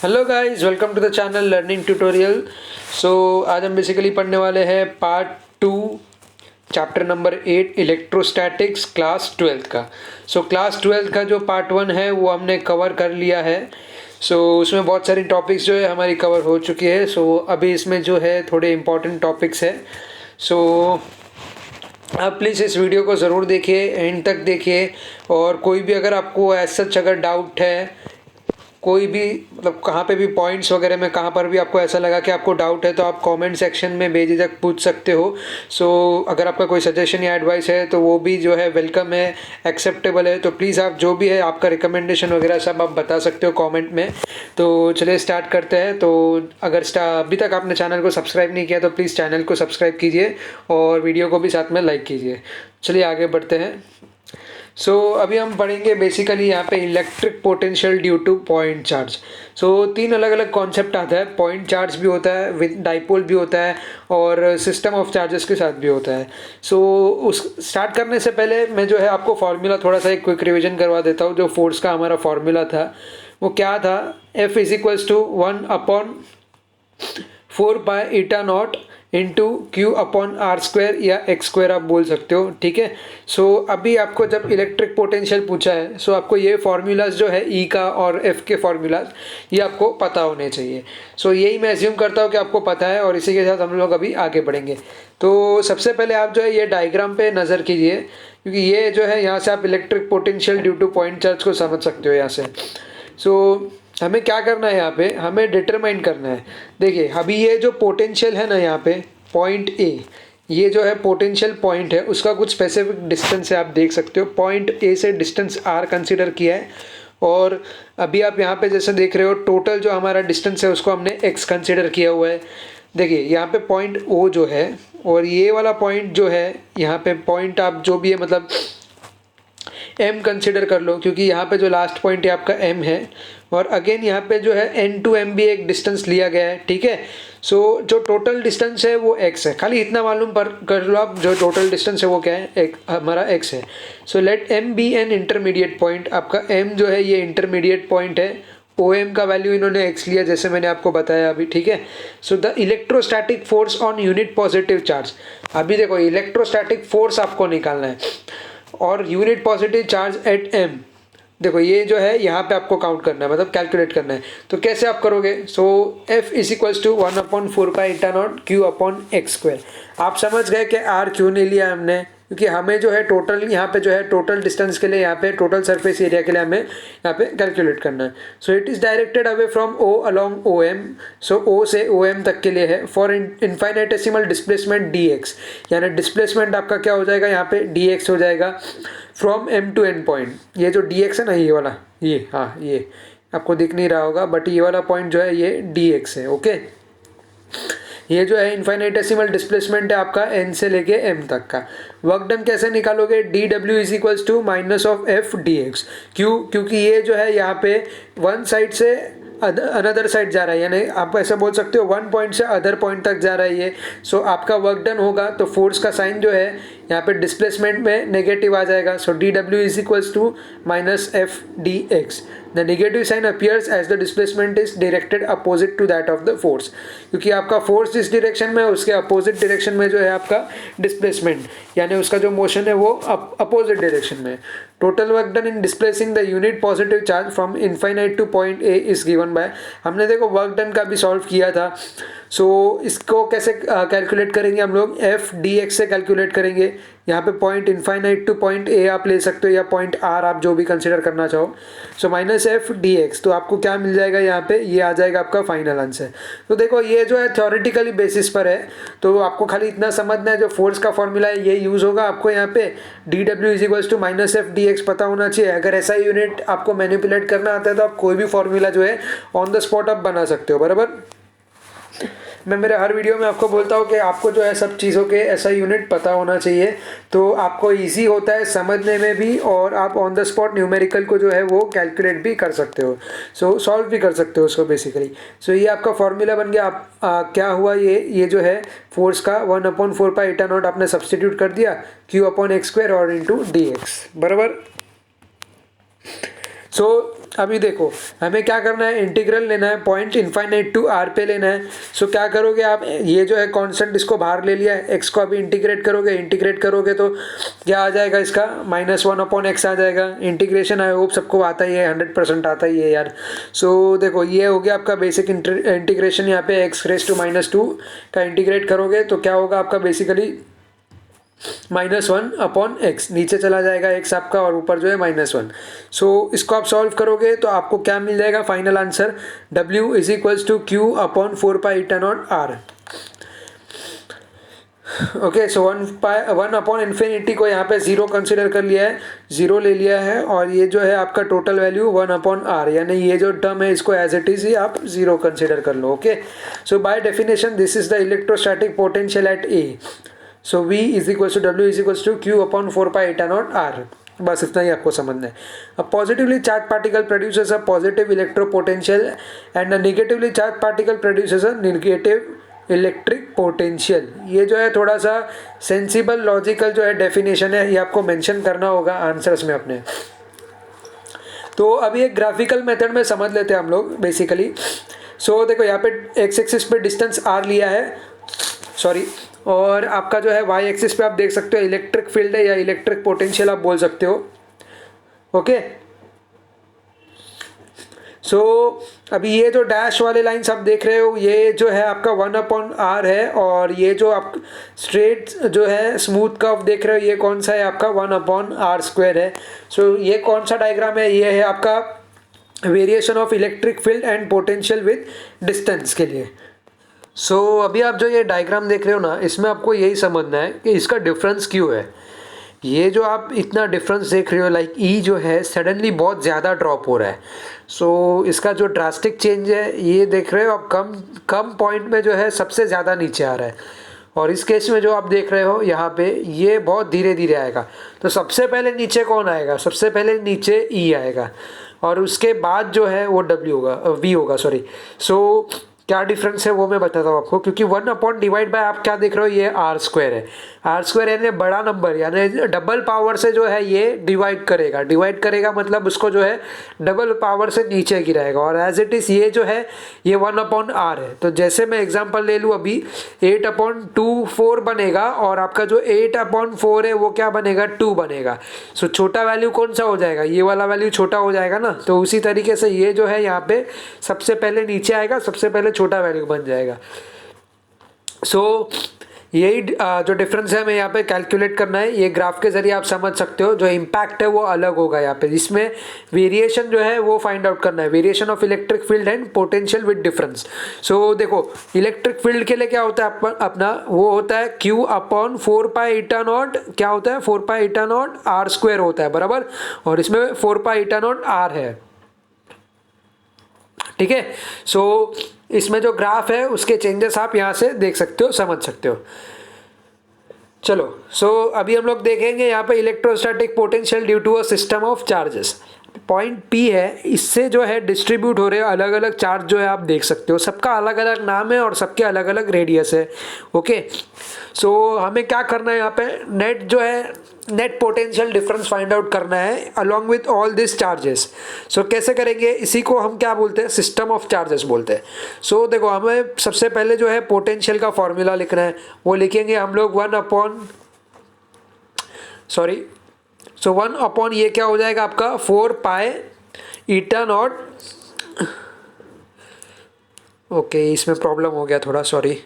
Hello guys, welcome to the channel learning tutorial. आज हम basically पढ़ने वाले हैं part 2 chapter number 8 electrostatics class 12 का। क्लास 12 का जो पार्ट 1 है वो हमने कवर कर लिया है। उसमें बहुत सारी टॉपिक्स जो है हमारी कवर हो चुकी है। अभी इसमें जो है थोड़े इम्पोर्टेंट टॉपिक्स है। आप प्लीज़ इस वीडियो को ज़रूर देखिए, एंड तक देखिए। और कोई भी अगर आपको ऐसा अगर डाउट है, कोई भी मतलब कहाँ पे भी पॉइंट्स वगैरह में कहाँ पर भी आपको ऐसा लगा कि आपको डाउट है, तो आप कमेंट सेक्शन में बेझिझक पूछ सकते हो। अगर आपका कोई सजेशन या एडवाइस है तो वो भी जो है वेलकम है, एक्सेप्टेबल है। तो प्लीज़ आप जो भी है आपका रिकमेंडेशन वगैरह सब आप बता सकते हो कमेंट में। तो चलिए स्टार्ट करते हैं। तो अगर अभी तक आपने चैनल को सब्सक्राइब नहीं किया तो प्लीज़ चैनल को सब्सक्राइब कीजिए और वीडियो को भी साथ में लाइक कीजिए। चलिए आगे बढ़ते हैं। अभी हम पढ़ेंगे बेसिकली यहाँ पे electric potential due two point charge. तीन अलग अलग कॉन्सेप्ट आता है। पॉइंट चार्ज भी होता है, विद डाइपोल भी होता है, और सिस्टम ऑफ चार्जेस के साथ भी होता है। उस स्टार्ट करने से पहले मैं जो है आपको फार्मूला थोड़ा सा एक क्विक रिविजन करवा देता हूँ। जो फोर्स का हमारा फार्मूला था वो क्या था? F is equals to 1/4π/η0 into Q upon R square या एक्स स्क्वायर आप बोल सकते हो, ठीक है। अभी आपको जब इलेक्ट्रिक पोटेंशियल पूछा है, आपको ये फार्मूलाज जो है ई का और एफ के फार्मूलाज ये आपको पता होने चाहिए। यही मैं एज्यूम करता हूँ कि आपको पता है, और इसी के साथ हम लोग अभी आगे बढ़ेंगे। तो सबसे पहले आप जो है ये डायग्राम पे नज़र कीजिए, क्योंकि ये जो है यहाँ से आप electric potential due two point charge को समझ सकते हो यहाँ से। हमें क्या करना है, यहाँ पे हमें डिटरमाइन करना है। देखिए अभी ये जो पोटेंशियल है ना, यहाँ पे पॉइंट ए, ये जो है पोटेंशियल पॉइंट है, उसका कुछ स्पेसिफिक डिस्टेंस है, आप देख सकते हो। पॉइंट ए से डिस्टेंस आर कंसीडर किया है, और अभी आप यहाँ पे जैसे देख रहे हो टोटल जो हमारा डिस्टेंस है उसको हमने एक्स कंसीडर किया हुआ है। देखिए यहाँ पे पॉइंट ओ जो है, और ये वाला पॉइंट जो है, यहाँ पे पॉइंट आप जो भी है मतलब एम कंसिडर कर लो, क्योंकि यहाँ पे जो लास्ट पॉइंट है आपका एम है, और अगेन यहाँ पे जो है एन टू एम भी एक डिस्टेंस लिया गया है, ठीक है। जो टोटल डिस्टेंस है वो एक्स है, खाली इतना मालूम कर लो आप, जो टोटल डिस्टेंस है वो क्या है, एक हमारा एक्स है। Let M be an intermediate point. आपका एम जो है ये इंटरमीडिएट पॉइंट है, ओ एम का वैल्यू इन्होंने एक्स लिया जैसे मैंने आपको बताया अभी, ठीक है। The electrostatic force on unit positive charge. अभी देखो इलेक्ट्रोस्टैटिक फोर्स आपको निकालना है, और unit positive charge at M, देखो ये जो है यहाँ पे आपको काउंट करना है, मतलब कैलकुलेट करना है। तो कैसे आप करोगे? F is equals to 1/4π/η0 Q upon X square. आप समझ गए कि आर क्यों नहीं लिया हमने, क्योंकि हमें जो है टोटल यहाँ पे जो है टोटल डिस्टेंस के लिए, यहाँ पे टोटल सरफेस एरिया के लिए हमें यहाँ पे कैलकुलेट करना है। It is directed away from O along O M. ओ से ओ एम तक के लिए है, for infinitesimal displacement D X, यानी डिस्प्लेसमेंट आपका क्या हो जाएगा यहाँ पे, डी एक्स हो जाएगा from M to N point. ये जो डी एक्स है ना, ये वाला, ये हाँ, ये आपको दिख नहीं रहा होगा, बट ये वाला पॉइंट जो है ये डी एक्स है, ओके। ये जो है इनफाइनेटेसिमल डिस्प्लेसमेंट है आपका एन से लेके एम तक का। वर्क डन कैसे निकालोगे? D W is equals to minus of F D X. क्यों? क्योंकि ये जो है यहाँ पे वन साइड से अनदर साइड जा रहा है, यानी आप ऐसा बोल सकते हो वन पॉइंट से अदर पॉइंट तक जा रहा है ये। आपका वर्क डन होगा तो फोर्स का साइन जो है यहाँ पे डिस्प्लेसमेंट में नेगेटिव आ जाएगा। D W is equals to minus F D X. The negative sign appears as the displacement is directed opposite to that of the force, क्योंकि आपका फोर्स जिस डायरेक्शन में है उसके अपोजिट डायरेक्शन में जो है आपका डिस्प्लेसमेंट, यानी उसका जो मोशन है वो अपोजिट डायरेक्शन में। Total work done in displacing the unit positive charge from infinite two point A is given by, हमने देखो वर्क डन का भी सॉल्व किया था। इसको कैसे कैलकुलेट करेंगे हम लोग? एफ डी एक्स से कैलकुलेट करेंगे। यहाँ पे point infinite two point A आप ले सकते हो, या पॉइंट आर आप जो भी कंसिडर करना चाहो। माइनस एफ डी एक्स, तो आपको क्या मिल जाएगा यहाँ पे, ये आ जाएगा आपका फाइनल आंसर। तो देखो ये जो है थ्योरेटिकली बेसिस पर है, तो आपको खाली इतना समझना है, जो फोर्स का फॉर्मूला है ये यूज़ होगा आपको यहाँ पे। D W is equals to minus F D X पता होना चाहिए। अगर ऐसा यूनिट आपको मैनिपुलेट करना आता है तो आप कोई भी फॉर्मूला जो है ऑन द स्पॉट आप बना सकते हो, बराबर। मैं मेरे हर वीडियो में आपको बोलता हूँ कि आपको जो है सब चीज़ों के ऐसा यूनिट पता होना चाहिए, तो आपको इजी होता है समझने में भी, और आप ऑन द स्पॉट न्यूमेरिकल को जो है वो कैलकुलेट भी कर सकते हो, सॉल्व भी कर सकते हो उसको बेसिकली। ये आपका फॉर्मूला बन गया। आप क्या हुआ, ये जो है फोर्स का 1/4π/η0 आपने सब्सटीट्यूट कर दिया क्यू अपॉन एक्स स्क्वायर और इंटू डी एक्स, बराबर। सो अभी देखो हमें क्या करना है, इंटीग्रल लेना है, पॉइंट इनफाइनाइट टू आर पे लेना है। सो क्या करोगे आप, ये जो है कांस्टेंट इसको बाहर ले लिया है, एक्स को अभी इंटीग्रेट करोगे तो क्या आ जाएगा इसका -1/x आ जाएगा। इंटीग्रेशन आई होप सबको आता ही है, 100% आता ही है यार। सो देखो ये हो गया आपका बेसिक इंटीग्रेशन। यहाँ पे x⁻² का इंटीग्रेट करोगे तो क्या होगा आपका बेसिकली -1/x, नीचे चला जाएगा x आपका और ऊपर जो है -1। सो इसको आप सॉल्व करोगे तो आपको क्या मिल जाएगा final answer, w = q/4π∗r। Okay, so 1/∞ को यहाँ पे 0 कंसिडर कर लिया है, 0 ले लिया है, और ये जो है आपका टोटल वैल्यू 1/r, यानी ये जो टर्म है इसको एज इट इज ही आप 0 कंसिडर कर लो। Okay, so by definition this is the electrostatic potential at A. So V = W = q/4π∗r। बस इतना ही आपको समझना है। अब positively charge particle produces a positive इलेक्ट्रोपोटेंशियल and a negatively charge particle produces a negative electric potential. ये जो है थोड़ा सा सेंसिबल लॉजिकल जो है डेफिनेशन है, ये आपको मेंशन करना होगा आंसर्स में अपने। तो अभी एक ग्राफिकल मेथड में समझ लेते हैं हम लोग बेसिकली। सो देखो यहाँ पे एक्स एक्सिस पे डिस्टेंस r लिया है, सॉरी, और आपका जो है वाई एक्सिस पे आप देख सकते हो इलेक्ट्रिक फील्ड है या इलेक्ट्रिक पोटेंशियल आप बोल सकते हो। ओके, सो अभी ये जो डैश वाले लाइंस आप देख रहे हो ये जो है आपका 1/r है, और ये जो आप स्ट्रेट जो है स्मूथ कर्व देख रहे हो ये कौन सा है आपका 1/r² है। सो ये कौन सा डायग्राम है, ये है आपका variation of electric field and potential with distance के लिए। सो अभी आप जो ये डायग्राम देख रहे हो ना, इसमें आपको यही समझना है कि इसका डिफरेंस क्यों है। ये जो आप इतना डिफरेंस देख रहे हो, लाइक ई जो है सडनली बहुत ज़्यादा ड्रॉप हो रहा है। सो इसका जो ड्रास्टिक चेंज है ये देख रहे हो आप, कम पॉइंट में जो है सबसे ज़्यादा नीचे आ रहा है, और इस केस में जो आप देख रहे हो यहाँ पे ये बहुत धीरे धीरे आएगा। तो सबसे पहले नीचे कौन आएगा, सबसे पहले नीचे ई आएगा, और उसके बाद जो है वो W होगा, V होगा, सॉरी। सो क्या डिफरेंस है वो मैं बताता हूँ आपको, क्योंकि 1// आप क्या देख रहे हो ये r² है, r² यानी बड़ा नंबर, यानी डबल पावर से जो है ये डिवाइड करेगा मतलब उसको जो है डबल पावर से नीचे गिराएगा, और एज इट इज़ ये जो है ये 1/r है। तो जैसे मैं एग्जांपल ले लूँ अभी 8/24 बनेगा, और आपका जो 8/4 है वो क्या बनेगा 2 बनेगा। सो छोटा वैल्यू कौन सा हो जाएगा, ये वाला वैल्यू छोटा हो जाएगा ना। तो उसी तरीके से ये जो है यहाँ पे सबसे पहले नीचे आएगा, सबसे पहले छोटा वैल्यू बन जाएगा। सो यही जो डिफरेंस है हमें यहाँ पे कैलकुलेट करना है, ये ग्राफ के जरिए आप समझ सकते हो। जो इम्पैक्ट है वो अलग होगा यहाँ पे, जिसमें वेरिएशन जो है वो फाइंड आउट करना है, variation of electric field and potential with difference. So देखो इलेक्ट्रिक फील्ड के लिए क्या होता है अपना, वो होता है q/4π∗0, क्या होता है 4π∗0 r² होता है, बराबर, और इसमें 4π∗0 r है, ठीक है। सो इसमें जो ग्राफ है उसके चेंजेस आप यहाँ से देख सकते हो, समझ सकते हो। चलो, सो अभी हम लोग देखेंगे यहाँ पे electrostatic potential due to a system of charges. Point P है, इससे जो है डिस्ट्रीब्यूट हो रहे अलग अलग चार्ज जो है आप देख सकते हो, सबका अलग अलग नाम है और सबके अलग अलग रेडियस है। ओके, सो हमें क्या करना है यहाँ पे, नेट जो है net potential difference find out करना है along with all this charges. So कैसे करेंगे, इसी को हम क्या बोलते हैं, सिस्टम ऑफ चार्जेस बोलते हैं। सो देखो हमें सबसे पहले जो है पोटेंशियल का फॉर्मूला लिखना है, वो लिखेंगे हम लोग 1/, ये क्या हो जाएगा आपका 4π∗0। ओके, इसमें प्रॉब्लम हो गया थोड़ा, सॉरी।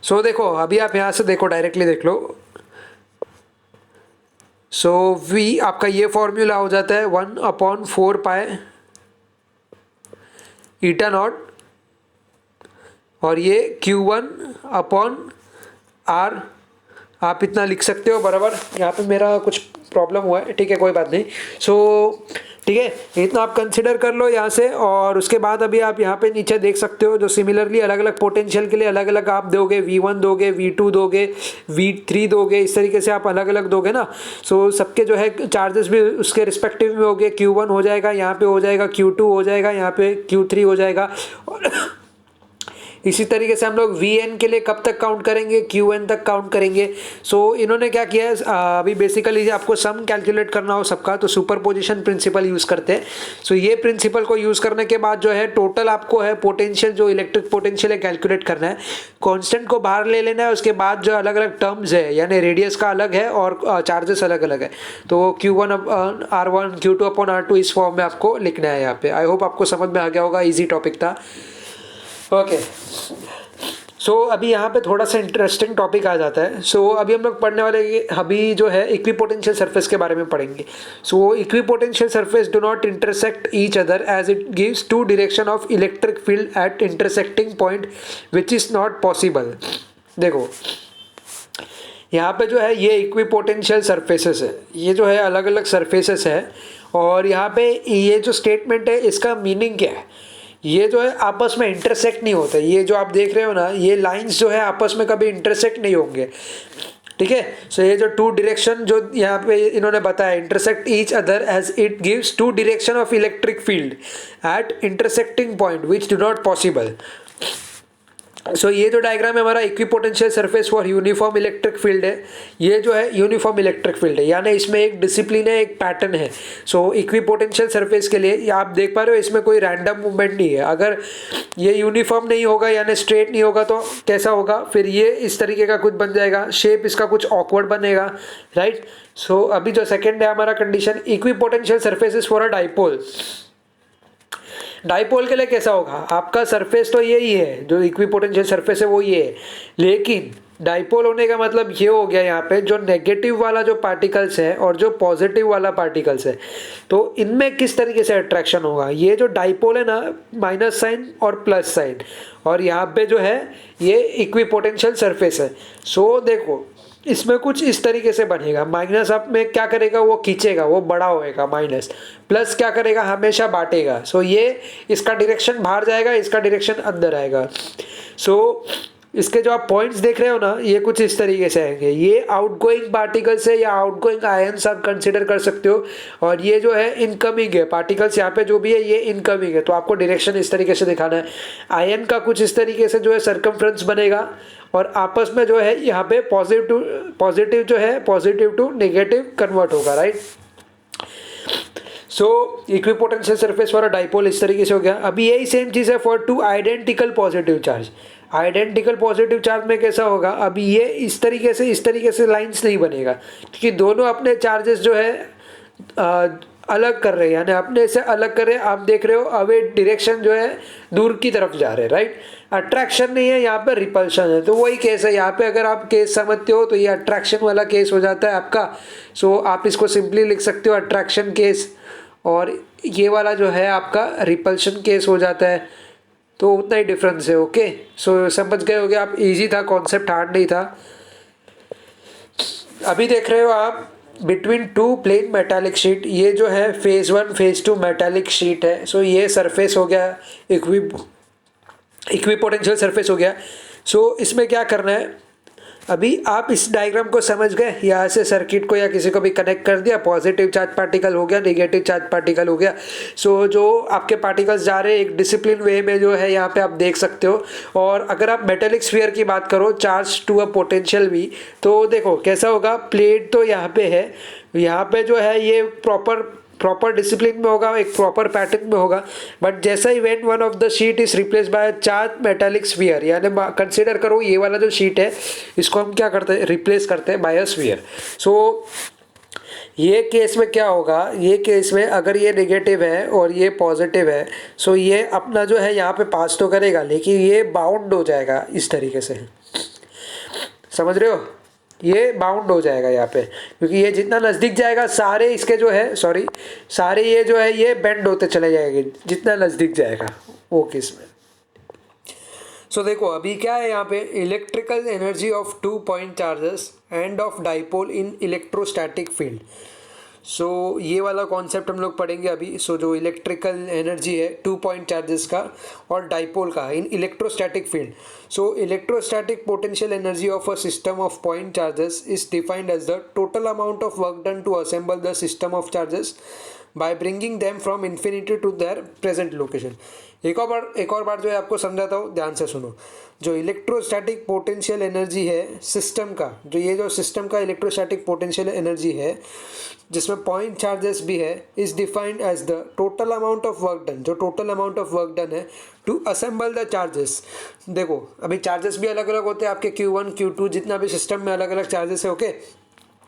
सो देखो अभी आप यहाँ से देखो, डायरेक्टली देख लो। सो V आपका ये फॉर्मूला हो जाता है 1/4π∗0, और ये q1/r आप इतना लिख सकते हो, बराबर। यहाँ पे मेरा कुछ प्रॉब्लम हुआ है, ठीक है, कोई बात नहीं। सो ठीक है, इतना आप कंसिडर कर लो यहाँ से, और उसके बाद अभी आप यहाँ पे नीचे देख सकते हो जो सिमिलरली अलग अलग पोटेंशियल के लिए अलग अलग आप दोगे, V1 दोगे, V2 दोगे, V3 दोगे, इस तरीके से आप अलग अलग दोगे ना। सो सबके जो है चार्जेस भी उसके रिस्पेक्टिव में हो गए, Q1 हो जाएगा, यहाँ पे हो जाएगा Q2 हो जाएगा, यहाँ पे Q3 हो जाएगा, और इसी तरीके से हम लोग Vn के लिए कब तक काउंट करेंगे, Qn तक काउंट करेंगे। सो इन्होंने क्या किया है, अभी बेसिकली आपको सम कैलकुलेट करना हो सबका तो सुपरपोजिशन प्रिंसिपल यूज़ करते हैं। सो ये प्रिंसिपल को यूज़ करने के बाद जो है टोटल आपको है पोटेंशियल, जो इलेक्ट्रिक पोटेंशियल है कैलकुलेट करना है। कांस्टेंट को बाहर ले लेना है, उसके बाद जो अलग अलग टर्म्स है यानी रेडियस का अलग है और चार्जेस अलग अलग है, तो Q1 R1 Q2 upon R2 इस फॉर्म में आपको लिखना है यहाँ पे। आई होप आपको समझ में आ गया होगा, इजी टॉपिक था। ओके, सो अभी यहाँ पे थोड़ा सा इंटरेस्टिंग टॉपिक आ जाता है। सो अभी हम लोग पढ़ने वाले अभी जो है इक्विपोटेंशियल सरफेस के बारे में पढ़ेंगे। So equipotential surface do not intersect each other as it gives two direction of electric field at intersecting point which is not possible. देखो यहाँ पे जो है ये इक्विपोटेंशियल सरफेसेस है, ये जो है अलग अलग सरफेसेस है, और यहाँ पे ये जो स्टेटमेंट है इसका मीनिंग क्या है, ये जो है आपस में इंटरसेक्ट नहीं होते। ये जो आप देख रहे हो ना, ये लाइंस जो है आपस में कभी इंटरसेक्ट नहीं होंगे, ठीक है। सो ये जो टू डायरेक्शन जो यहाँ पे इन्होंने बताया, intersect each other as it gives two direction of electric field at intersecting point which do not possible. So ये जो डायग्राम है हमारा equipotential surface for uniform electric field है, ये जो है यूनिफॉर्म इलेक्ट्रिक फील्ड है, यानी इसमें एक डिसिप्लिन है, एक पैटर्न है। सो इक्विपोटेंशियल सरफेस के लिए आप देख पा रहे हो इसमें कोई रैंडम मूवमेंट नहीं है। अगर ये यूनिफॉर्म नहीं होगा यानी स्ट्रेट नहीं होगा तो कैसा होगा, फिर ये इस तरीके का कुछ बन जाएगा, शेप इसका कुछ ऑकवर्ड बनेगा, राइट। सो अभी जो सेकेंड है हमारा condition, equipotential surface is for a dipole. Dipole के लिए कैसा होगा, आपका सरफेस तो यही है, जो इक्विपोटेंशियल सरफेस है वो ये है, लेकिन डाइपोल होने का मतलब ये हो गया यहाँ पे जो नेगेटिव वाला जो पार्टिकल्स है और जो पॉजिटिव वाला पार्टिकल्स है, तो इनमें किस तरीके से अट्रैक्शन होगा। ये जो डाइपोल है ना, माइनस साइन और प्लस साइन, और यहाँ पे जो है ये इक्विपोटेंशियल सरफेस है। सो देखो इसमें कुछ इस तरीके से बनेगा, माइनस आप में क्या करेगा, वो खींचेगा, वो बड़ा होएगा माइनस, प्लस क्या करेगा, हमेशा बांटेगा। सो ये इसका डायरेक्शन बाहर जाएगा, इसका डायरेक्शन अंदर आएगा। सो इसके जो आप पॉइंट्स देख रहे हो ना, ये कुछ इस तरीके से आएंगे। ये आउटगोइंग पार्टिकल्स है या आउटगोइंग आयंस आप कंसिडर कर सकते हो, और ये जो है इनकमिंग है पार्टिकल्स, यहाँ पे जो भी है ये इनकमिंग है, तो आपको डायरेक्शन इस तरीके से दिखाना है। आयन का कुछ इस तरीके से जो है सर्कमफ्रेंस बनेगा, और आपस में जो है यहाँ पे पॉजिटिव जो है पॉजिटिव टू नेगेटिव कन्वर्ट होगा, right. So equipotential surface for a dipole इस तरीके से हो गया। अभी यही सेम चीज़ है for two identical positive charge. Identical positive charge में कैसा होगा, अभी ये इस तरीके से लाइंस नहीं बनेगा, क्योंकि दोनों अपने चार्जेस जो है अलग कर रहे हैं, यानी अपने से अलग कर रहे हैं। आप देख रहे हो अवे डायरेक्शन जो है दूर की तरफ जा रहे हैं, राइट। अट्रैक्शन नहीं है, यहाँ पे रिपल्शन है। तो वही केस है यहाँ पे, अगर आप केस समझते हो तो ये अट्रैक्शन वाला केस हो जाता है आपका। सो आप इसको सिंपली लिख सकते हो अट्रैक्शन केस, और ये वाला जो है आपका रिपल्शन केस हो जाता है। तो उतना ही डिफरेंस है, ओके। सो समझ गए होगे आप, इजी था कॉन्सेप्ट, हार्ड नहीं था। अभी देख रहे हो आप between two plane metallic sheet, ये जो है फेज 1 फेज 2 मेटालिक शीट है। सो ये सरफेस हो गया, इक्विपोटेंशियल सरफेस हो गया। सो इसमें क्या करना है, अभी आप इस डायग्राम को समझ गए, यहाँ से सर्किट को या किसी को भी कनेक्ट कर दिया, पॉजिटिव चार्ज पार्टिकल हो गया, नेगेटिव चार्ज पार्टिकल हो गया। सो जो आपके पार्टिकल्स जा रहे हैं एक डिसिप्लिन वे में जो है यहाँ पे आप देख सकते हो। और अगर आप मेटेलिक स्फीयर की बात करो, charge to a potential V, तो देखो कैसा होगा, प्लेट तो यहाँ पे है, यहाँ पे जो है ये प्रॉपर डिसिप्लिन में होगा, एक प्रॉपर पैटर्न में होगा। बट जैसा ही when one of the sheet is replace by charge metallic sphere, यानी कंसिडर करो ये वाला जो शीट है इसको हम क्या करते हैं, रिप्लेस करते हैं बाय अ स्फीयर। सो ये केस में क्या होगा, ये केस में अगर ये नेगेटिव है और ये पॉजिटिव है, सो ये अपना जो है यहाँ पे पास तो करेगा, लेकिन ये बाउंड हो जाएगा इस तरीके से, समझ रहे हो, ये बाउंड हो जाएगा यहाँ पे, क्योंकि ये जितना नज़दीक जाएगा सारे इसके जो है सारे ये जो है ये बेंड होते चले जाएंगे जितना नज़दीक जाएगा वो केस में। सो देखो अभी क्या है यहाँ पे, electrical energy of 2 point charges and of dipole in electrostatic field. So ये वाला कॉन्सेप्ट हम लोग पढ़ेंगे अभी। सो जो इलेक्ट्रिकल एनर्जी है 2 पॉइंट चार्जेस का और डाइपोल का in electrostatic field. So electrostatic potential energy of a system of point charges is defined as the total amount of work done to assemble the system of charges by bringing them from infinity to their present location. एक और बार जो है आपको समझाता हूँ, ध्यान से सुनो। जो इलेक्ट्रोस्टैटिक पोटेंशियल एनर्जी है सिस्टम का, जो सिस्टम का इलेक्ट्रोस्टैटिक पोटेंशियल एनर्जी है जिसमें पॉइंट चार्जेस भी है, is defined as the total amount of work done, जो total amount of work done है टू असेंबल द चार्जेस। देखो अभी चार्जेस भी अलग अलग होते हैं आपके Q1 Q2 जितना भी सिस्टम में अलग अलग चार्जेस है। ओके,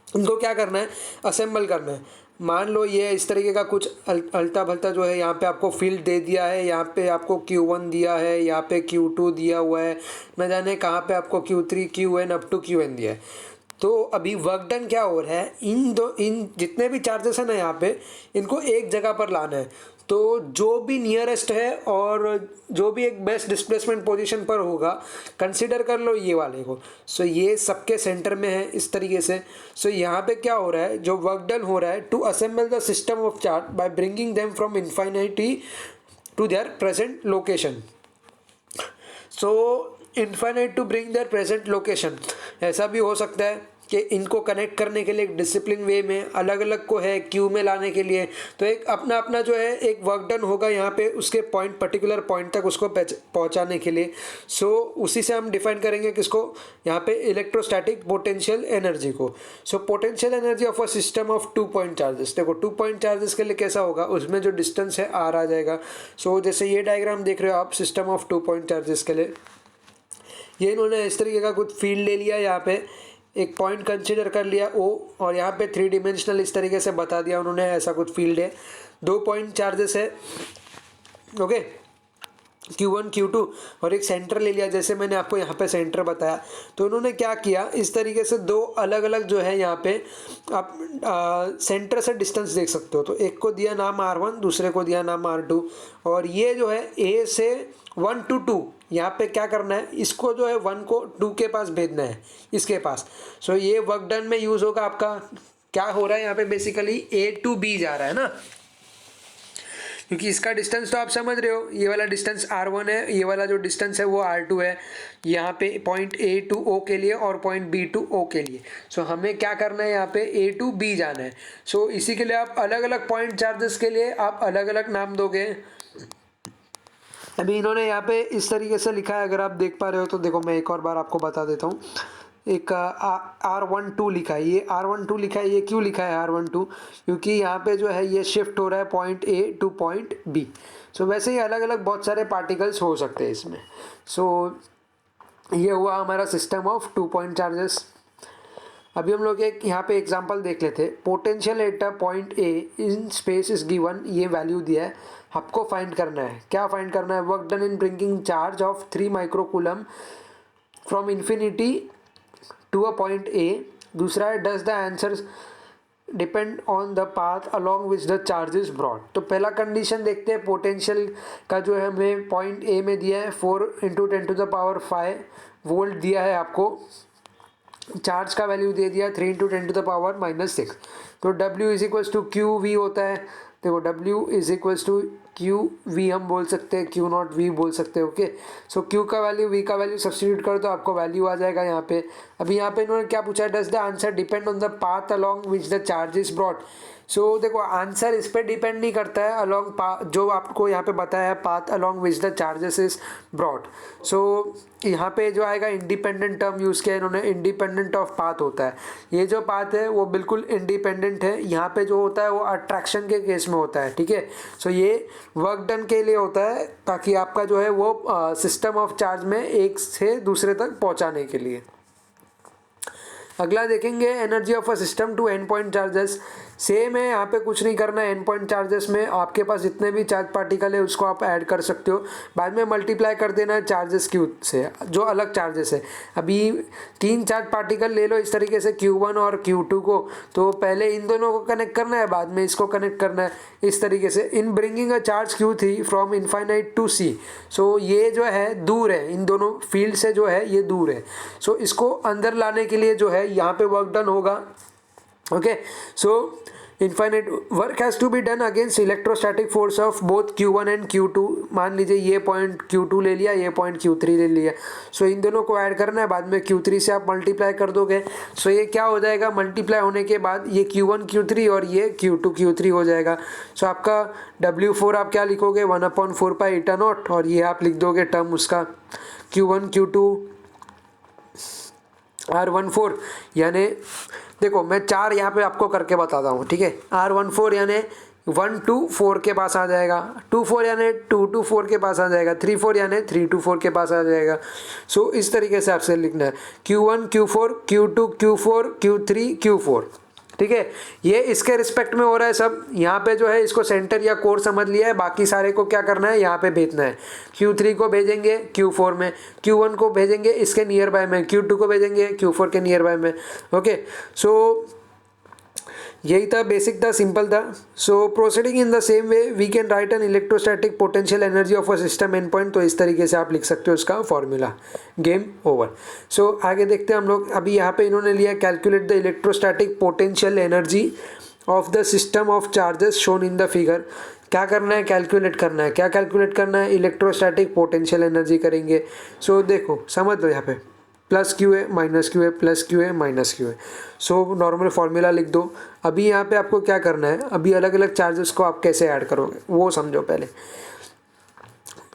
इनको क्या करना है, असेंबल करना है। मान लो ये इस तरीके का कुछ अल्टा भल्टा जो है यहाँ पे आपको फील्ड दे दिया है, यहाँ पे आपको Q1 दिया है, यहाँ पे Q2 दिया हुआ है, न जाने कहाँ पे आपको Q3 Qn up to Qn दिया है। तो अभी वर्क डन क्या हो रहा है, इन जितने भी चार्जेस हैं ना यहाँ पे, इनको एक जगह पर लाना है। तो जो भी नियरेस्ट है और जो भी एक बेस्ट डिस्प्लेसमेंट पोजीशन पर होगा, कंसीडर कर लो ये वाले को। सो ये सबके सेंटर में है इस तरीके से। सो यहाँ पे क्या हो रहा है, जो वर्क डन हो रहा है to assemble the system of charge by bringing them from infinity to their present location. So infinite to bring their present location, ऐसा भी हो सकता है कि इनको कनेक्ट करने के लिए एक डिसिप्लिन वे में अलग अलग को है क्यू में लाने के लिए, तो एक अपना अपना जो है एक वर्क डन होगा यहाँ पे उसके पर्टिकुलर पॉइंट तक उसको पहुँचाने के लिए। सो उसी से हम डिफाइन करेंगे किसको, यहाँ पे इलेक्ट्रोस्टैटिक पोटेंशियल एनर्जी को। So potential energy of a system of 2 point charges. देखो 2 पॉइंट चार्जेस के लिए कैसा होगा, उसमें जो डिस्टेंस है आर आ जाएगा। सो जैसे ये डायग्राम देख रहे हो आप सिस्टम ऑफ 2 पॉइंट चार्जेस के लिए, ये इन्होंने इस तरीके का कुछ फील्ड ले लिया, यहाँ पे एक पॉइंट कंसीडर कर लिया O, और यहाँ पे 3 डिमेंशनल इस तरीके से बता दिया उन्होंने, ऐसा कुछ फील्ड है। 2 पॉइंट चार्जेस है, ओके, Q1 Q2, और एक सेंटर ले लिया, जैसे मैंने आपको यहाँ पे सेंटर बताया। तो उन्होंने क्या किया, इस तरीके से 2 अलग अलग जो है यहाँ पे आप सेंटर से डिस्टेंस देख सकते हो। तो एक को दिया नाम R1, दूसरे को दिया नाम R2, और ये जो है A से 1 to 2 यहाँ पे क्या करना है, इसको जो है 1 को 2 के पास भेजना है, इसके पास। सो ये वर्क डन में यूज़ होगा आपका। क्या हो रहा है यहाँ पे, बेसिकली A to B जा रहा है ना, क्योंकि इसका डिस्टेंस तो आप समझ रहे हो, ये वाला डिस्टेंस R1 है, ये वाला जो डिस्टेंस है वो R2 है, यहाँ पे पॉइंट A to O के लिए और पॉइंट B to O के लिए। सो हमें क्या करना है, यहाँ पे A to B जाना है। सो इसी के लिए आप अलग अलग पॉइंट चार्जेस के लिए आप अलग अलग नाम दोगे। अभी इन्होंने यहाँ पे इस तरीके से लिखा है, अगर आप देख पा रहे हो तो देखो मैं एक और बार आपको बता देता हूँ। एक R12 लिखा है, ये R12 लिखा है, ये क्यों लिखा है R12, क्योंकि यहाँ पे जो है ये शिफ्ट हो रहा है point A two point B। सो वैसे ही अलग अलग बहुत सारे पार्टिकल्स हो सकते हैं इसमें। सो ये हुआ हमारा सिस्टम ऑफ 2 पॉइंट चार्जेस। अभी हम लोग एक यहाँ पे एग्जांपल देख लेते हैं। Potential at a point A in space is given, ये वैल्यू दिया है, आपको फाइंड करना है। क्या फाइंड करना है, work done in bringing charge of 3 microcoulomb from infinity to a point A। दूसरा है does the answer depend on the path along which the charge is brought. तो पहला कंडीशन देखते हैं, पोटेंशियल का जो है हमें पॉइंट A में दिया है 4 × 10⁵ वोल्ट दिया है आपको, चार्ज का वैल्यू दे दिया 3 × 10⁻⁻6। तो W is equals to Q V होता है। देखो W is equals to Q V हम बोल सकते हैं, Q नॉट V बोल सकते हैं। ओके, सो Q का वैल्यू V का वैल्यू सब्स्टिट्यूट करो तो आपको वैल्यू आ जाएगा यहाँ पे। अभी यहाँ पे इन्होंने क्या पूछा है, does the answer depend on the path along which the charge is brought. So देखो आंसर इस पर डिपेंड नहीं करता है, अलॉन्ग जो आपको यहाँ पे बताया है path along which the charges is brought. So यहाँ पे जो आएगा इंडिपेंडेंट टर्म यूज़ किया इन्होंने, इंडिपेंडेंट ऑफ पाथ होता है। ये जो पाथ है वो बिल्कुल इंडिपेंडेंट है, यहाँ पे जो होता है वो अट्रैक्शन के केस में होता है, ठीक है। सो ये वर्क डन के लिए होता है, ताकि आपका जो है वो सिस्टम ऑफ चार्ज में एक से दूसरे तक पहुँचाने के लिए। अगला देखेंगे energy of a system two and point charges. Same है, यहाँ पे कुछ नहीं करना है। एंड पॉइंट चार्जेस में आपके पास जितने भी चार्ज पार्टिकल है उसको आप ऐड कर सकते हो, बाद में मल्टीप्लाई कर देना है चार्जेस Q से, जो अलग चार्जेस है। अभी 3 चार्ज पार्टिकल ले लो इस तरीके से Q1 और Q2 को, तो पहले इन दोनों को कनेक्ट करना है, बाद में इसको कनेक्ट करना है इस तरीके से। In bringing a charge Q3 from infinite to C। So ये जो है दूर है, इन दोनों फील्ड से जो है ये दूर है। सो इसको अंदर लाने के लिए जो है यहाँ पे वर्क डन होगा। Okay, so infinite work has to be done against electrostatic force of both Q1 and Q2। मान लीजिए ये पॉइंट Q2 ले लिया, ये पॉइंट Q3 ले लिया, सो इन दोनों को ऐड करना है, बाद में Q3 से आप मल्टीप्लाई कर दोगे। सो ये क्या हो जाएगा, मल्टीप्लाई होने के बाद ये Q1 Q3 और ये Q2 Q3 हो जाएगा। सो आपका W4 आप क्या लिखोगे, 1/4 पाई ईटा नॉट, और ये आप लिख दोगे टर्म उसका Q1 Q2 R14, यानी देखो मैं 4 यहाँ पे आपको करके बताता हूँ, ठीक है। R14 यानी 1 to 4 के पास आ जाएगा, 2 4 यानी 2 to 4 के पास आ जाएगा, 3 4 यानी 3 to 4 के पास आ जाएगा। सो इस तरीके से आपसे लिखना है, Q1 Q4 Q2 Q4 Q3 Q4, ठीक है। ये इसके रिस्पेक्ट में हो रहा है सब। यहाँ पे जो है इसको सेंटर या कोर समझ लिया है, बाकी सारे को क्या करना है, यहाँ पे भेजना है। Q3 को भेजेंगे Q4 में, Q1 को भेजेंगे इसके नियर बाय में, Q2 को भेजेंगे Q4 के नियर बाय में। ओके, सो यही था, बेसिक था, सिंपल था। So proceeding in the same way we can write an electrostatic potential energy of a system and point. तो इस तरीके से आप लिख सकते हो उसका फॉर्मूला। Game over. सो आगे देखते हैं हम लोग। अभी यहाँ पे इन्होंने लिया calculate the electrostatic potential energy of the system of charges shown in the figure. क्या करना है, कैलकुलेट करना है। क्या कैलकुलेट करना है, इलेक्ट्रोस्टैटिक पोटेंशियल एनर्जी करेंगे। सो देखो समझ लो, यहाँ पे प्लस क्यू है माइनस क्यू है, प्लस क्यू है माइनस क्यू है। सो नॉर्मल फार्मूला लिख दो। अभी यहाँ पे आपको क्या करना है, अभी अलग अलग चार्जेस को आप कैसे ऐड करोगे वो समझो पहले।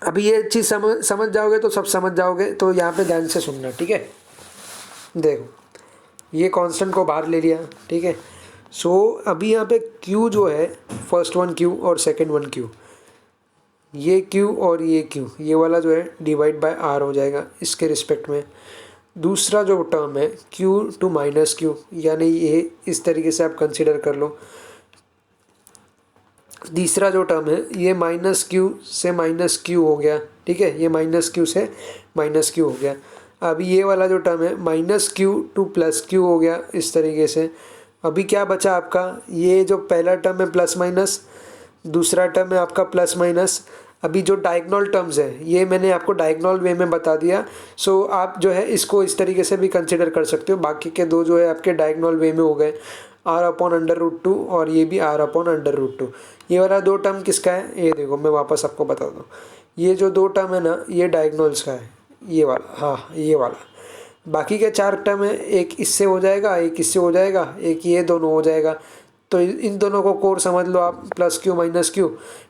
अभी ये चीज़ समझ जाओगे तो सब समझ जाओगे, तो यहाँ पे ध्यान से सुनना, ठीक है। देखो ये कांस्टेंट को बाहर ले लिया, ठीक है। सो अभी यहाँ पे Q जो है, फर्स्ट वन Q और सेकेंड वन Q, ये Q और ये Q, ये वाला जो है डिवाइड बाय R हो जाएगा इसके रिस्पेक्ट में। दूसरा जो टर्म है Q टू माइनस Q, यानी ये इस तरीके से आप कंसिडर कर लो। तीसरा जो टर्म है ये माइनस Q से माइनस Q हो गया, ठीक है। ये माइनस Q से माइनस Q हो गया। अभी ये वाला जो टर्म है minus Q two plus Q हो गया इस तरीके से। अभी क्या बचा आपका, ये जो पहला टर्म है प्लस माइनस, दूसरा टर्म है आपका प्लस माइनस। अभी जो डायगोनल टर्म्स है ये मैंने आपको डायगोनल वे में बता दिया। सो आप जो है इसको इस तरीके से भी कंसिडर कर सकते हो। बाकी के दो जो है आपके डायगोनल वे में हो गए, R/√2 और ये भी R/√2। ये वाला दो टर्म किसका है, ये देखो मैं वापस आपको बता दूँ। ये जो दो टर्म है ना, ये डायगोनल्स का है, ये वाला, हाँ ये वाला। बाकी के 4 टर्म है, एक इससे हो जाएगा, एक इससे हो जाएगा, एक ये दोनों हो जाएगा। तो इन दोनों को कोर समझ लो आप, प्लस Q माइनस Q,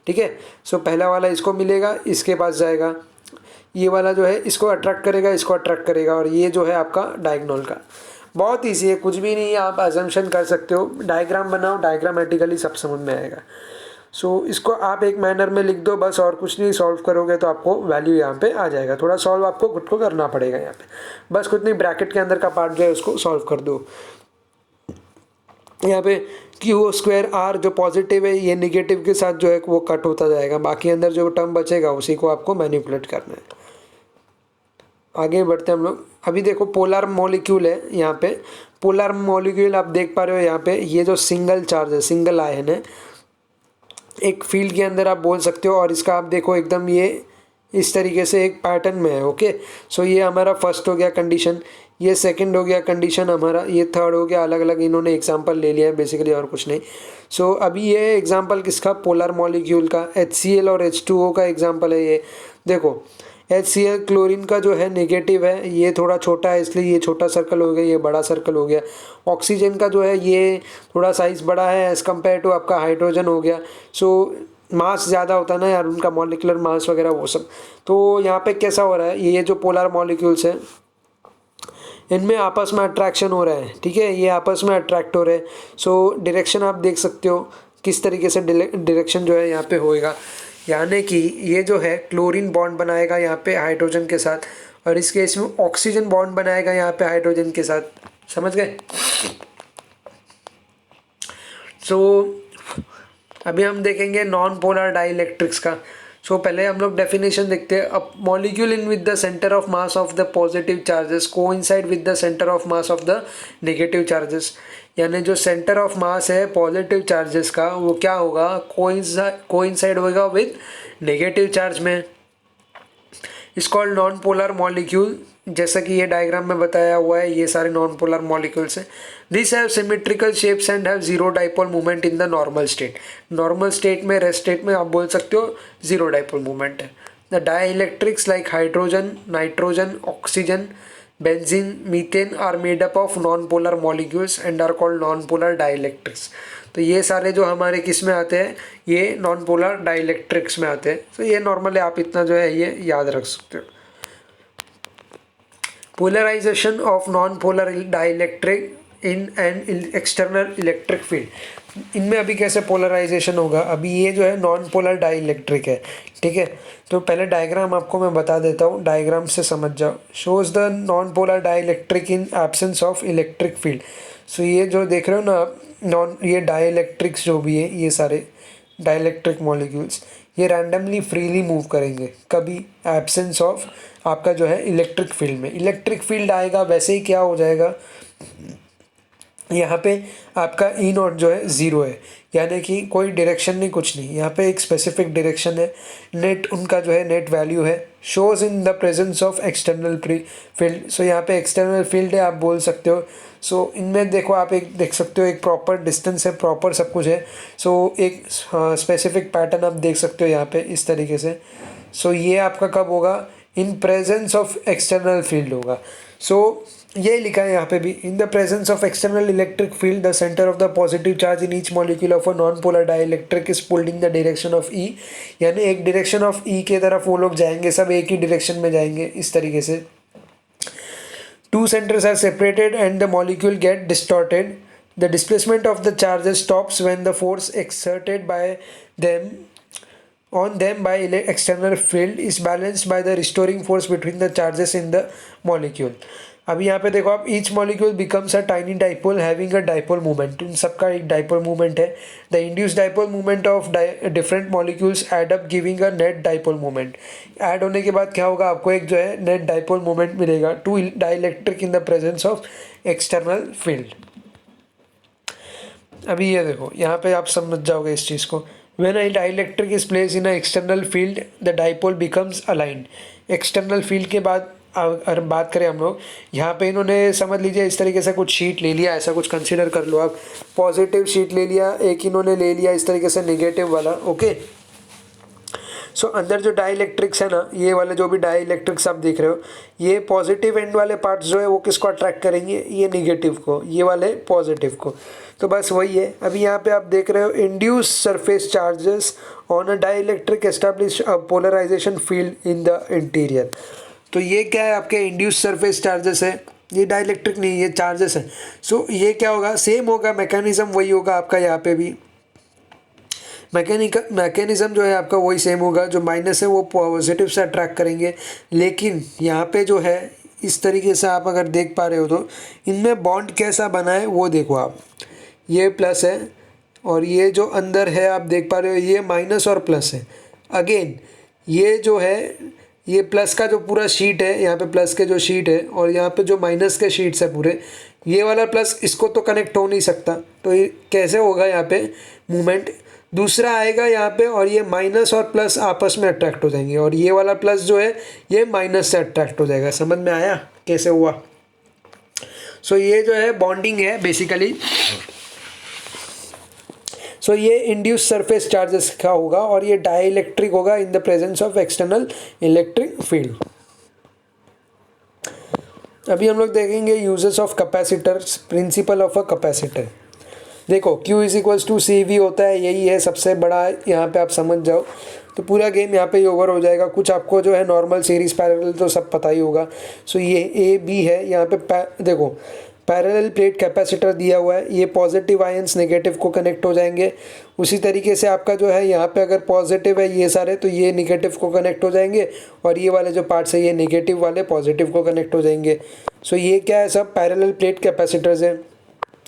ठीक है। सो पहला वाला इसको मिलेगा, इसके पास जाएगा। ये वाला जो है इसको अट्रैक्ट करेगा, इसको अट्रैक्ट करेगा, और ये जो है आपका डायगोनल का। बहुत ईजी है, कुछ भी नहीं है, आप अजम्पशन कर सकते हो। डायग्राम बनाओ, डायग्रामेटिकली सब समझ में आएगा। सो इसको आप एक मैनर में लिख दो बस, और कुछ नहीं। सॉल्व करोगे तो आपको वैल्यू यहाँ पे आ जाएगा। थोड़ा सॉल्व आपको खुद को करना पड़ेगा यहाँ पे, बस कुछ नहीं। ब्रैकेट के अंदर का पार्ट जो है उसको सॉल्व कर दो। यहाँ पे Q² R जो पॉजिटिव है, ये निगेटिव के साथ जो है वो कट होता जाएगा। बाकी अंदर जो टर्म बचेगा उसी को आपको मैनिपुलेट करना है। आगे बढ़ते हैं हम लोग। अभी देखो पोलर मॉलिक्यूल है, यहाँ पे पोलर मॉलिक्यूल आप देख पा रहे हो। यहाँ पे ये जो सिंगल चार्ज है, सिंगल आयन है, एक फील्ड के अंदर आप बोल सकते हो। और इसका आप देखो एकदम ये इस तरीके से एक पैटर्न में है। ओके, सो ये हमारा फर्स्ट हो गया कंडीशन, ये सेकंड हो गया कंडीशन हमारा, ये थर्ड हो गया। अलग अलग इन्होंने एग्जांपल ले लिया है बेसिकली, और कुछ नहीं। सो अभी ये एग्जांपल किसका, पोलर मॉलिक्यूल का, HCl और H2O का एग्जांपल है ये। देखो HCl क्लोरीन का जो है नेगेटिव है, ये थोड़ा छोटा है इसलिए ये छोटा सर्कल हो गया, ये बड़ा सर्कल हो गया। ऑक्सीजन का जो है ये थोड़ा साइज़ बड़ा है एज़ कम्पेयर टू आपका हाइड्रोजन हो गया। सो मास ज़्यादा होता है ना यार, उनका मॉलिकुलर मास वगैरह वो सब। तो यहाँ पे कैसा हो रहा है, ये जो पोलर मॉलिक्यूल्स हैं इनमें आपस में अट्रैक्शन हो रहा है, ठीक है। ये आपस में अट्रैक्ट हो रहे हैं। सो डायरेक्शन आप देख सकते हो किस तरीके से डायरेक्शन जो है यहाँ पे होएगा। यानी कि ये जो है क्लोरीन बॉन्ड बनाएगा यहाँ पे हाइड्रोजन के साथ, और इस केस में ऑक्सीजन बॉन्ड बनाएगा यहाँ पे हाइड्रोजन के साथ। समझ गए। सो अभी हम देखेंगे नॉन पोलर डाइलेक्ट्रिक्स का। सो पहले हम लोग डेफिनेशन देखते हैं। A molecule in with the centre of mass of the positive charges coincide with the centre of mass of the negative charges. यानी जो सेंटर ऑफ मास है पॉजिटिव चार्जेस का, वो क्या होगा, कोइंसाइड होगा विद नेगेटिव चार्ज में। इस कॉल्ड नॉन पोलर मॉलिक्यूल। जैसा कि ये डायग्राम में बताया हुआ है, ये सारे नॉन पोलर मॉलिक्यूल्स हैं। This have symmetrical shapes and have zero dipole movement in the normal state. Normal state में, रेस्ट स्टेट में आप बोल सकते हो जीरो डाइपोल मूवमेंट है। The dielectrics like hydrogen, nitrogen, oxygen, benzene, methane are made up of non polar molecules and are called non polar dielectrics. तो ये सारे जो हमारे किस में आते हैं, ये नॉन पोलर डाइइलेक्ट्रिक्स में आते हैं। तो ये नॉर्मली आप इतना जो है ये याद रख सकते हो। Polarisation of non polar dielectric in an external electric field. इनमें अभी कैसे पोलराइजेशन होगा, अभी ये जो है नॉन पोलर डाइइलेक्ट्रिक है, ठीक है। तो पहले डायग्राम आपको मैं बता देता हूँ, डायग्राम से समझ जाओ। Shows the non polar dielectric in absence of electric field. So ये जो देख रहे हो ना आप, ये डाइइलेक्ट्रिक्स जो भी है, ये सारे डाइइलेक्ट्रिक मॉलिक्यूल्स ये रैंडमली फ्रीली मूव करेंगे, कभी एब्सेंस ऑफ आपका जो है इलेक्ट्रिक फील्ड में। इलेक्ट्रिक फील्ड आएगा वैसे ही क्या हो जाएगा, यहाँ पे आपका ई नॉट जो है ज़ीरो है, यानी कि कोई डायरेक्शन नहीं, कुछ नहीं। यहाँ पे एक स्पेसिफिक डायरेक्शन है, नेट उनका जो है नेट वैल्यू है। Shows in the presence of external field. So यहाँ पे एक्सटर्नल फील्ड है, आप बोल सकते हो। सो इनमें देखो, आप एक देख सकते हो, एक प्रॉपर डिस्टेंस है, प्रॉपर सब कुछ है। सो एक स्पेसिफिक पैटर्न आप देख सकते हो यहाँ पे इस तरीके से। सो ये आपका कब होगा, in presence of external field होगा। सो ये लिखा है यहाँ पे भी, in the presence of external electric field the centre of the positive charge in each molecule of a non polar dielectric is pulled in the direction of E. यानी एक direction of ई के तरफ वो लोग जाएंगे, सब एक ही डायरेक्शन में जाएंगे इस तरीके से। Two centers are separated and the molecule get distorted. The displacement of the charges stops when the force exerted by them on them by external field is balanced by the restoring force between the charges in the molecule. अब यहाँ पे देखो आप, each molecule becomes a tiny dipole having a dipole moment. इन सबका एक dipole moment है. The induced dipole moment of different molecules add up giving a net dipole moment. Add होने के बाद क्या होगा, आपको एक जो है net dipole moment मिलेगा to dielectric in the presence of external field. अभी ये देखो, यहाँ पे आप समझ जाओगे इस चीज़ को। When a dielectric is placed in an external field, the dipole becomes aligned. External field के बाद अगर बात करें हम लोग, यहाँ पे इन्होंने समझ लीजिए इस तरीके से कुछ शीट ले लिया, ऐसा कुछ कंसीडर कर लो आप। पॉजिटिव शीट ले लिया, एक इन्होंने ले लिया इस तरीके से नेगेटिव वाला, ओके। सो अंदर जो डाइइलेक्ट्रिक्स है ना, ये वाले जो भी डाइइलेक्ट्रिक्स आप देख रहे हो, ये पॉजिटिव एंड वाले पार्ट्स जो है वो किसको अट्रैक्ट करेंगे, ये नेगेटिव को, ये वाले पॉजिटिव को। तो बस वही है। अभी यहाँ पे आप देख रहे हो, induced surface charges on a dielectric establish a polarisation field in the interior. तो ये क्या है, आपके इंड्यूस सरफेस चार्जेस है, ये डाइइलेक्ट्रिक नहीं, ये चार्जेस है। सो ये क्या होगा, सेम होगा, मैकेनिज्म वही होगा आपका, यहाँ पे भी मैकेनिज्म जो है आपका वही सेम होगा। जो माइनस है वो पॉजिटिव से अट्रैक्ट करेंगे, लेकिन यहाँ पे जो है इस तरीके से आप अगर देख पा रहे हो तो इनमें बॉन्ड कैसा बना है वो देखो आप। ये प्लस है और ये जो अंदर है आप देख पा रहे हो, ये माइनस और प्लस है। अगेन ये जो है, ये प्लस का जो पूरा शीट है, यहाँ पे प्लस के जो शीट है और यहाँ पे जो माइनस के शीट्स है पूरे, ये वाला प्लस इसको तो कनेक्ट हो नहीं सकता। तो ये कैसे होगा, यहाँ पे मूवमेंट दूसरा आएगा यहाँ पे, और ये माइनस और प्लस आपस में अट्रैक्ट हो जाएंगे, और ये वाला प्लस जो है ये माइनस से अट्रैक्ट हो जाएगा। समझ में आया कैसे हुआ? सो ये जो है बॉन्डिंग है बेसिकली। सो ये इंड्यूस सरफेस चार्जेस का होगा और ये डाइइलेक्ट्रिक होगा in the presence of external electric field. अभी हम लोग देखेंगे uses of capacitors, principle of a capacitor. देखो Q is equals to C V होता है, यही है सबसे बड़ा, यहाँ पे आप समझ जाओ तो पूरा गेम यहाँ पे ओवर हो जाएगा। कुछ आपको जो है नॉर्मल सीरीज पैरेलल तो सब पता ही होगा। सो ये ए बी है, यहाँ पे देखो पैरेलल प्लेट कैपेसिटर दिया हुआ है, ये पॉजिटिव आयंस नेगेटिव को कनेक्ट हो जाएंगे। उसी तरीके से आपका जो है यहाँ पे अगर पॉजिटिव है ये सारे, तो ये नेगेटिव को कनेक्ट हो जाएंगे, और ये वाले जो पार्ट्स है ये नेगेटिव वाले पॉजिटिव को कनेक्ट हो जाएंगे। सो ये क्या है, सब पैरेलल प्लेट कैपेसिटर्स हैं।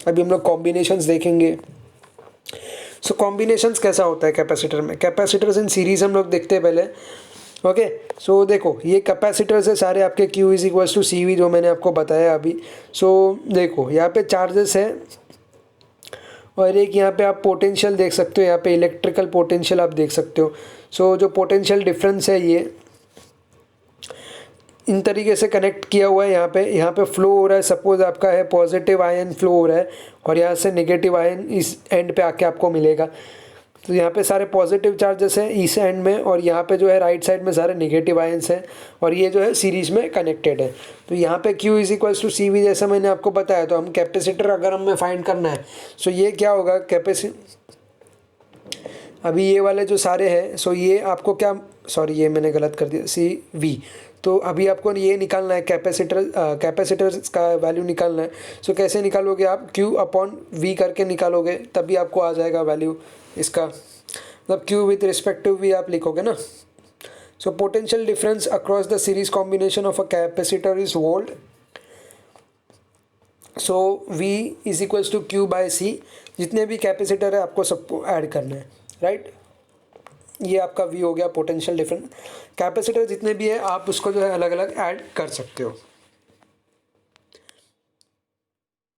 अभी हम लोग कॉम्बिनेशंस देखेंगे। सो कॉम्बिनेशंस कैसा होता है कैपेसिटर में, कैपेसिटर्स इन सीरीज हम लोग देखते हैं पहले, ओके। सो देखो ये कैपेसिटर्स है सारे आपके, Q is equals to C V, जो मैंने आपको बताया अभी। सो देखो यहाँ पे चार्जेस है, और एक यहाँ पे आप पोटेंशियल देख सकते हो, यहाँ पे इलेक्ट्रिकल पोटेंशियल आप देख सकते हो। सो जो पोटेंशियल डिफरेंस है ये इन तरीके से कनेक्ट किया हुआ है। यहाँ पे फ्लो हो रहा है, सपोज आपका है पॉजिटिव आयन फ्लो हो रहा है और यहाँ से नेगेटिव आयन इस एंड पे आके आपको मिलेगा। तो यहाँ पे सारे पॉजिटिव चार्जेस हैं इस एंड में और यहाँ पे जो है राइट साइड में सारे नेगेटिव आयंस हैं और ये जो है सीरीज में कनेक्टेड है। तो यहाँ पे Q is equals to C V जैसा मैंने आपको बताया। तो हम कैपेसिटर अगर हमें फाइंड करना है सो ये क्या होगा अभी ये वाले जो सारे हैं सो ये आपको क्या, सॉरी ये मैंने गलत कर दिया, सी वी। तो अभी आपको ये निकालना है कैपेसिटर का वैल्यू निकालना है। सो कैसे निकालोगे आप, Q अपॉन V करके निकालोगे तभी आपको आ जाएगा वैल्यू इसका, मतलब Q with respect to V आप लिखोगे ना। So potential difference across the series combination of a capacitor is volt. So V is equals to Q by C। जितने भी कैपेसिटर है आपको सबको ऐड करना है, राइट। ये आपका V हो गया पोटेंशियल डिफरेंस। कैपेसिटर जितने भी है आप उसको जो है अलग अलग ऐड कर सकते हो।